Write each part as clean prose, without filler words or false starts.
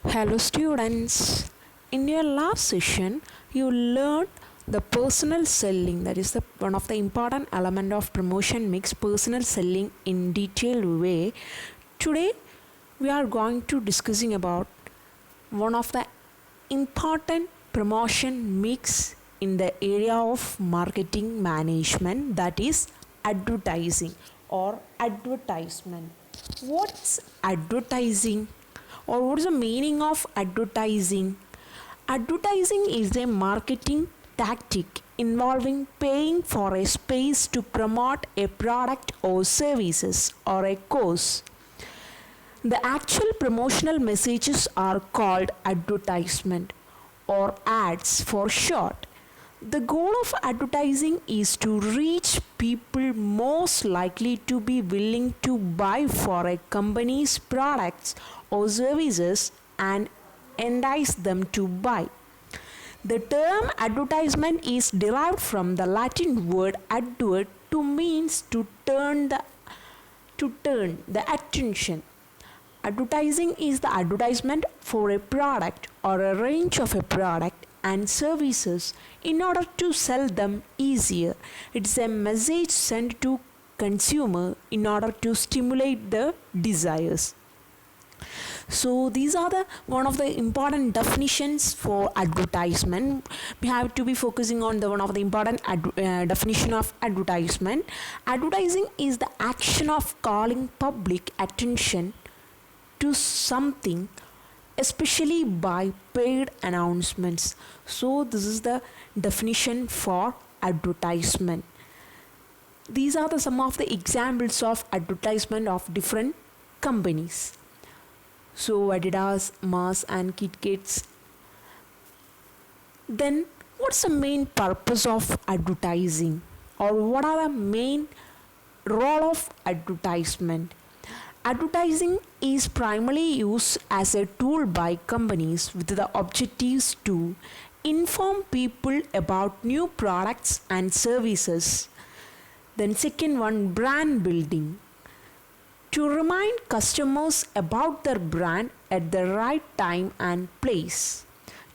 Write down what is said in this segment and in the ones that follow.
Hello students. In your last session, you learned the personal selling, that is the one of the important element of promotion mix, personal selling in detailed way. Today we are going to discussing about one of the important promotion mix in the area of marketing management, that is advertising or advertisement. What's advertising? Or what is the meaning of advertising? Advertising is a marketing tactic involving paying for a space to promote a product or services or a cause. The actual promotional messages are called advertisement or ads for short. The goal of advertising is to reach people most likely to be willing to buy for a company's products or services and entice them to buy. The term advertisement is derived from the Latin word advert to means to turn the attention. Advertising is the advertisement for a product or a range of a product and services in order to sell them easier. It's a message sent to consumer in order to stimulate the desires. So these are the one of the important definitions for advertisement. We have to be focusing on the one of the important definition of advertisement. Advertising is the action of calling public attention to something, especially by paid announcements. So this is the definition for advertisement. These are some of the examples of advertisement of different companies. So Adidas, Mars and KitKats. Then what's the main purpose of advertising, or what are the main role of advertisement? Advertising is primarily used as a tool by companies with the objectives to inform people about new products and services. Then second one, brand building, to remind customers about their brand at the right time and place,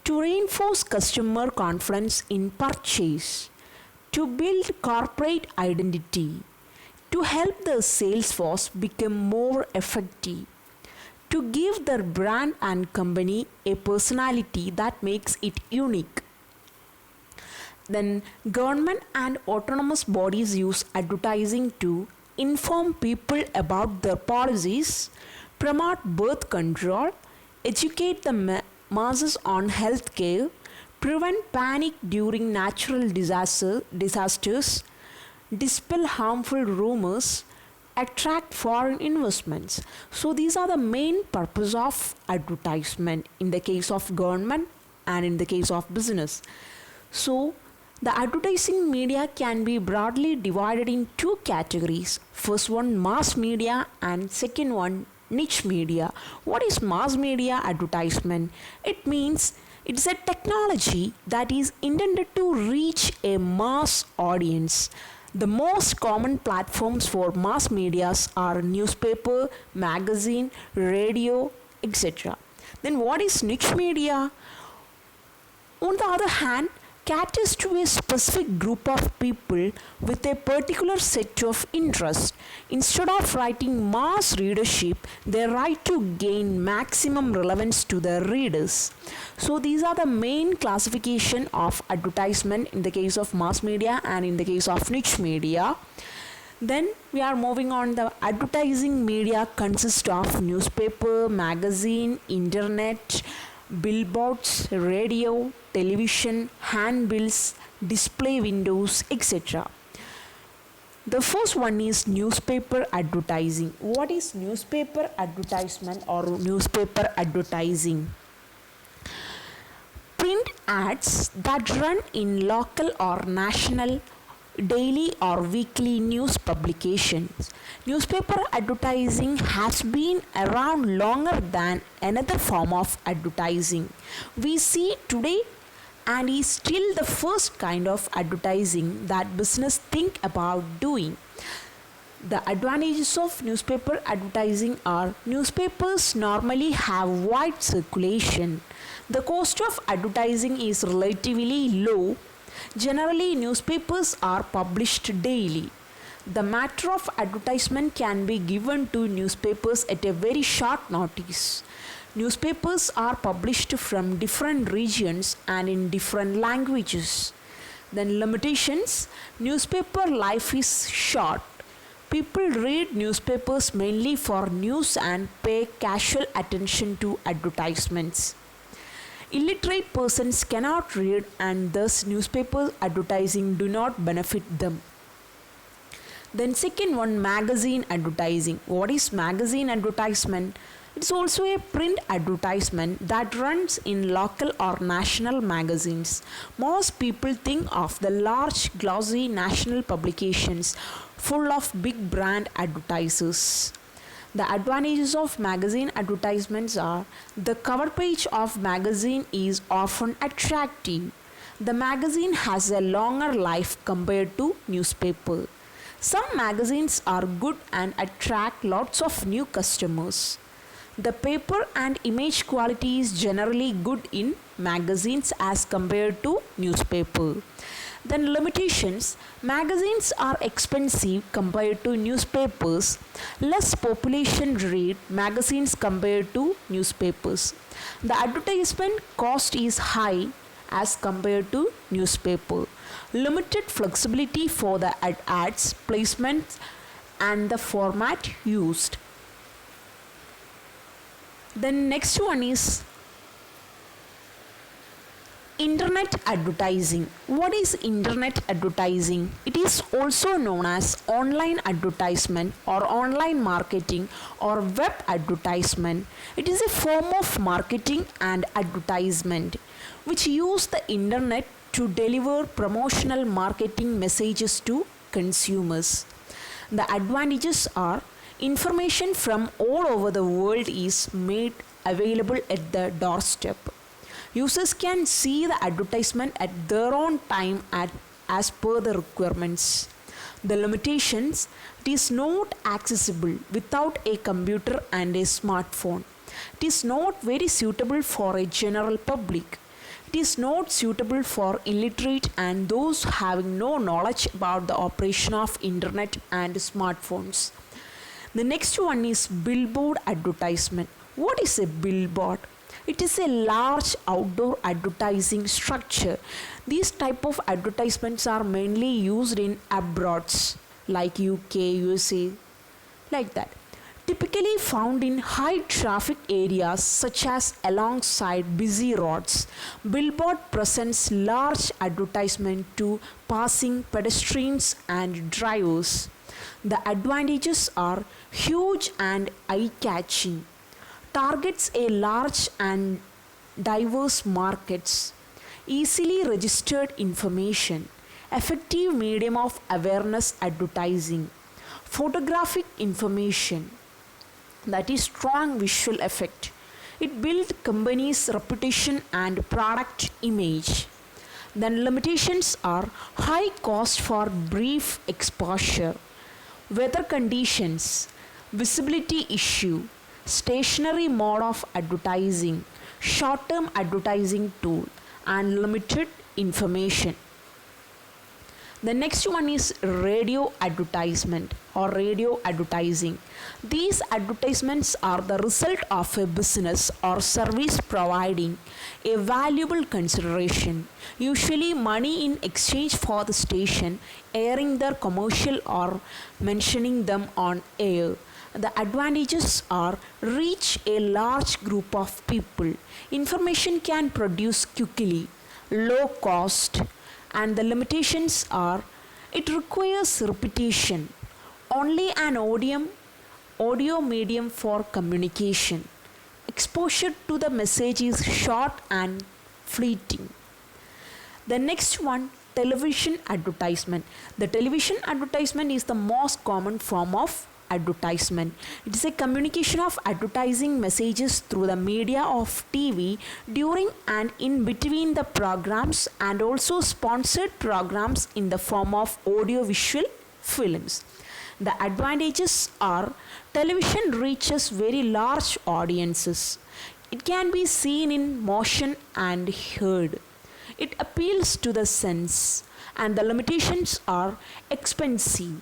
to reinforce customer confidence in purchase, to build corporate identity, to help the sales force become more effective, to give their brand and company a personality that makes it unique. Then government and autonomous bodies use advertising to inform people about their policies, promote birth control, educate the masses on health care, prevent panic during natural disasters, dispel harmful rumors, attract foreign investments. So these are the main purpose of advertisement in the case of government and in the case of business. So the advertising media can be broadly divided in two categories. First one, mass media, and second one, niche media. What is mass media advertisement? It means it's a technology that is intended to reach a mass audience. The most common platforms for mass medias are newspaper, magazine, radio, etc. Then what is niche media? On the other hand, caters to a specific group of people with a particular set of interests. Instead of writing mass readership, they write to gain maximum relevance to their readers. So these are the main classification of advertisement in the case of mass media and in the case of niche media. Then we are moving on. The advertising media consists of newspaper, magazine, internet, billboards, radio, television, handbills, display windows, etc. The first one is newspaper advertising. What is newspaper advertisement or newspaper advertising? Print ads that run in local or national, daily or weekly news publications. Newspaper advertising has been around longer than another form of advertising we see today, and is still the first kind of advertising that business think about doing. The advantages of newspaper advertising are newspapers normally have wide circulation. The cost of advertising is relatively low. Generally, newspapers are published daily. The matter of advertisement can be given to newspapers at a very short notice. Newspapers are published from different regions and in different languages. Then limitations, newspaper life is short. People read newspapers mainly for news and pay casual attention to advertisements. Illiterate persons cannot read and thus newspaper advertising do not benefit them. Then second one, magazine advertising. What is magazine advertisement? It's also a print advertisement that runs in local or national magazines. Most people think of the large glossy national publications full of big brand advertisers. The advantages of magazine advertisements are the cover page of magazine is often attractive. The magazine has a longer life compared to newspaper. Some magazines are good and attract lots of new customers. The paper and image quality is generally good in magazines as compared to newspaper. Then limitations, magazines are expensive compared to newspapers. Less population read magazines compared to newspapers. The advertisement cost is high as compared to newspaper. Limited flexibility for the ads, placements and the format used. Then next one is Internet advertising. What is internet advertising? It is also known as online advertisement or online marketing or web advertisement. It is a form of marketing and advertisement which use the internet to deliver promotional marketing messages to consumers. The advantages are information from all over the world is made available at the doorstep. Users can see the advertisement at their own time as per the requirements. The limitations, it is not accessible without a computer and a smartphone. It is not very suitable for a general public. It is not suitable for illiterate and those having no knowledge about the operation of internet and smartphones. The next one is billboard advertisement. What is a billboard? It is a large outdoor advertising structure. These type of advertisements are mainly used in abroads like UK, USA, like that. Typically found in high traffic areas such as alongside busy roads. Billboard presents large advertisement to passing pedestrians and drivers. The advantages are huge and eye-catching. Targets a large and diverse markets. Easily registered information. Effective medium of awareness advertising. Photographic information. That is strong visual effect. It builds company's reputation and product image. Then limitations are high cost for brief exposure, weather conditions, visibility issue, stationary mode of advertising, short-term advertising tool and limited information. The next one is radio advertisement or radio advertising. These advertisements are the result of a business or service providing a valuable consideration, usually money in exchange for the station airing their commercial or mentioning them on air. The advantages are reach a large group of people. Information can produce quickly, low cost, and the limitations are it requires repetition. Only an audio medium for communication. Exposure to the message is short and fleeting. The next one, television advertisement. The television advertisement is the most common form of advertisement. It is a communication of advertising messages through the media of TV during and in between the programs and also sponsored programs in the form of audiovisual films. The advantages are television reaches very large audiences. It can be seen in motion and heard. It appeals to the sense, and the limitations are expensive,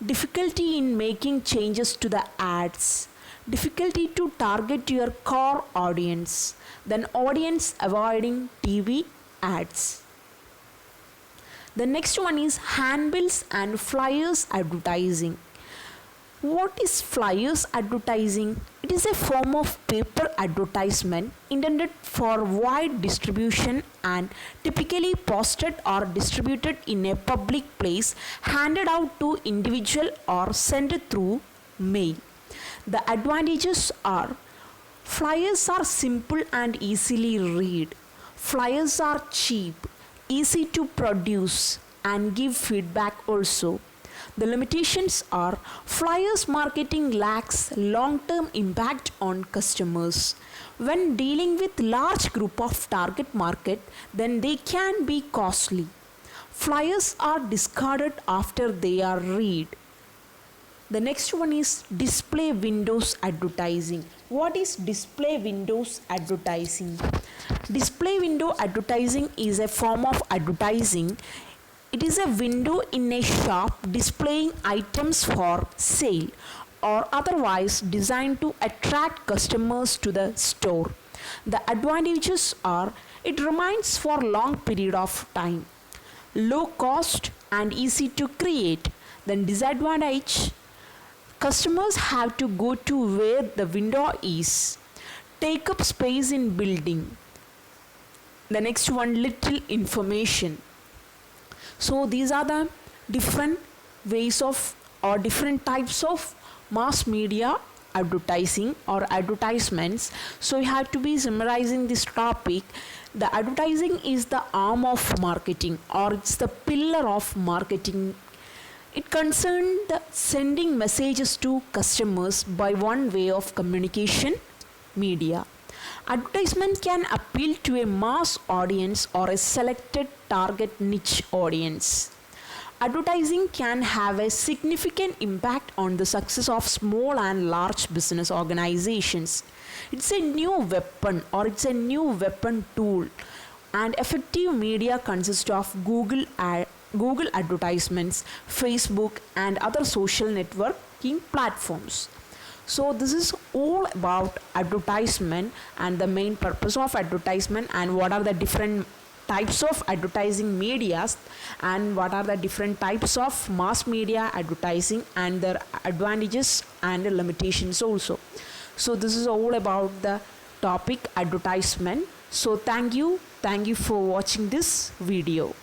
difficulty in making changes to the ads, difficulty to target your core audience, then audience avoiding TV ads. The next one is handbills and flyers advertising. What is flyers advertising? It is a form of paper advertisement intended for wide distribution and typically posted or distributed in a public place, handed out to individual or sent through mail. The advantages are flyers are simple and easily read. Flyers are cheap, easy to produce and give feedback also. The limitations are flyers marketing lacks long-term impact on customers. When dealing with large group of target market, then they can be costly. Flyers are discarded after they are read. The next one is display windows advertising. What is display windows advertising? Display window advertising is a form of advertising. It is a window in a shop displaying items for sale or otherwise designed to attract customers to the store. The advantages are it remains for long period of time, low cost and easy to create. Then disadvantage, customers have to go to where the window is, take up space in building. The next one, little information. So these are the different ways of or different types of mass media advertising or advertisements. So you have to be summarizing this topic. The advertising is the arm of marketing or it's the pillar of marketing. It concerns the sending messages to customers by one way of communication media. Advertisement can appeal to a mass audience or a selected target niche audience. Advertising can have a significant impact on the success of small and large business organizations. It's a new weapon or it's a new weapon tool, and effective media consists of Google advertisements, Facebook and other social networking platforms. So this is all about advertisement and the main purpose of advertisement and what are the different types of advertising medias and what are the different types of mass media advertising and their advantages and the limitations also. So this is all about the topic advertisement. So thank you for watching this video.